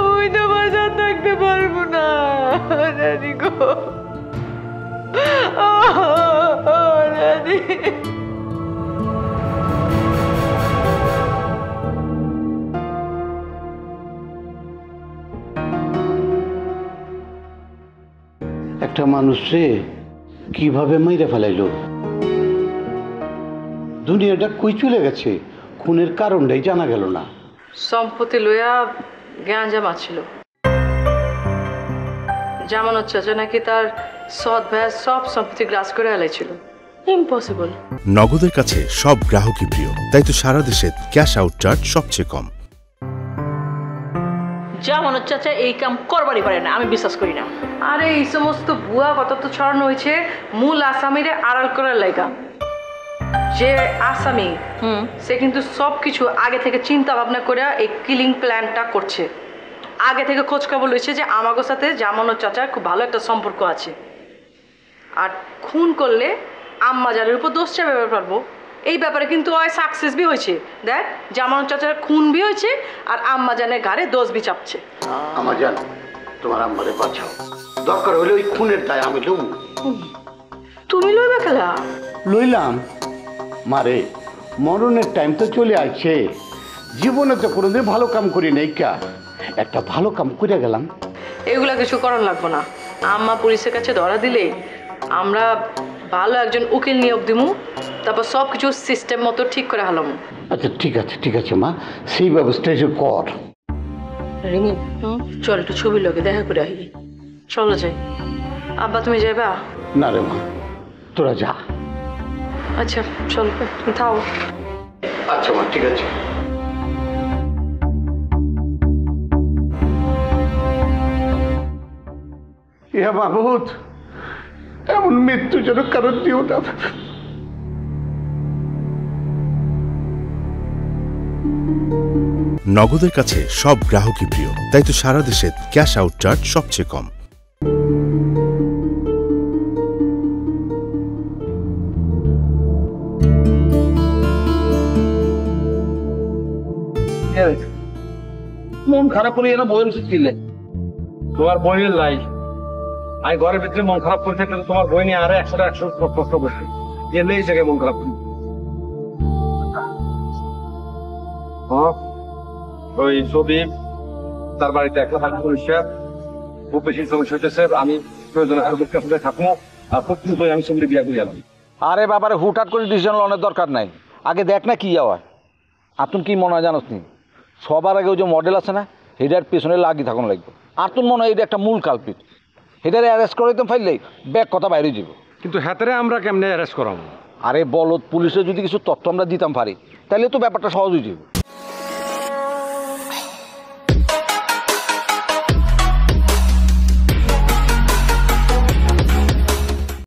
ওই তো বাসা থাকতে পারবো না রানী গো। রানী একটা মানুষে কিভাবে মাইরে ফেলাইলো, দুনিয়াটা কই চলে গেছে, খুনের কারণটাই জানা গেল না। সম্পত্তি লইয়া গ্যাঞ্জাম ছিল, জামানত চাচা নাকি তার সৎ ভাইয়ের সব সম্পত্তি গ্রাস করে এলাইছিল। ইম্পসিবল। নগদের কাছে সব গ্রাহকই প্রিয়, তাই তো সারা দেশে ক্যাশ আউট চার্জ সবচেয়ে কম। জামানত চাচা এই কাম করবারই পারে না, আমি বিশ্বাস করি না। আরে এই সমস্ত ভুয়া কথা তো ছড়ানো হয়েছে মূল আসামিরে আড়াল করার লাইগা। যে আসামি সে কিন্তু সবকিছু আগে থেকে চিন্তা ভাবনা করে এই কিলিং প্ল্যানটা করছে। আগে থেকে খোঁজ খবর লইছে যে আমাগোর সাথে জামানত চাচার খুব ভালো একটা সম্পর্ক আছে, আর খুন করলে আম্মাজানের উপর দোষ চাপাতে পারবো। এই ব্যাপারে কিন্তু ওই সাকসেস বি হয়েছে। দেখ, জামানত চাচার খুন বি হয়েছে আর আম্মাজানের ঘাড়ে দোষ বি চাপছে। আমার জান, তোমার আম্মারে বাঁচাও, দরকার হলে ওই খুনের দায় আমি লইব। তুমি লইবে খেলা? লইলাম মারে, মরণের টাইম তো চলে আসছে, জীবনে তো কোনোদিন ভালো কাম করি নাই, কা একটা ভালো কাম করে গেলাম। এগুলা কিছু করার লাগবো না। আম্মা পুলিশের কাছে ধরা দিলে আমরা ভালো একজন উকিল নিয়োগ দিমু, তারপর সব কিছু সিস্টেম মতো ঠিক করে হালাম। আচ্ছা ঠিক আছে মা, সেই ব্যবস্থাই কর। রিমি, চল একটু ছবির লোকে দেখা করে আসবি। চলো যাই। আব্বা তুমি যাইবা? না রে মা, তোরা যা। আচ্ছা চল, তুমি থাও। আচ্ছা মা, ঠিক আছে। ইয়া মাহমুদ, এমন মৃত্যু যেন কারণ দিও না। নগদের কাছে সব গ্রাহকই প্রিয়, তাই তো সারা দেশে ক্যাশ আউট চার্জ সবচেয়ে কম। মন খারাপ করে না বইয়ের উচিত কিনলে তোমার বইয়ের লাই। আমি ঘরের ভিতরে মন খারাপ করে থাকলে তোমার বই নিয়ে আরো 100 প্রশ্ন করছি, এলে এই জায়গায় মন খারাপ করি। ওই ছবি তার বাড়িতে একলা থাকতে পরিষ্কার, খুব বেশি সমস্যা হইতেছে। আমি প্রয়োজনে আরো থাকবো, আর প্রত্যেক আমি ছবিটা বিয়া করে গেলাম। আরে বাবারে, হুটহাট করে ডিসিশন লনের দরকার নাই, আগে দেখ না কি হয়। আপনি কি মনে হয় জানোস নি, সবার আগে ওই যে মডেল আছে না, হেডার পেছনে লাগি থাকুন লাগবে। আর তোর মনে হয় এটা একটা মূল কালপিট, হেডারে অ্যারেস্ট করে তো ফাইললেই ব্যাগ কথা বাইরে যাব। কিন্তু হাতেরে আমরা কেমনে অ্যারেস্ট করাবো? আরে বলত, পুলিশে যদি কিছু তথ্য আমরা দিতাম পারি তাহলে তো ব্যাপারটা সহজ হয়ে যাবে।